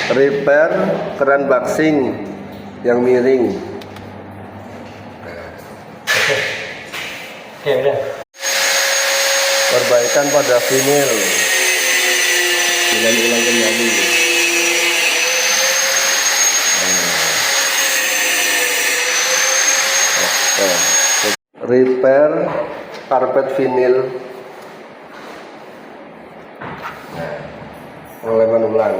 Repair keran baksing yang miring. Oke, udah. Perbaikan pada vinil. Ulang kembali. Repair karpet vinil. Pengereman ulang.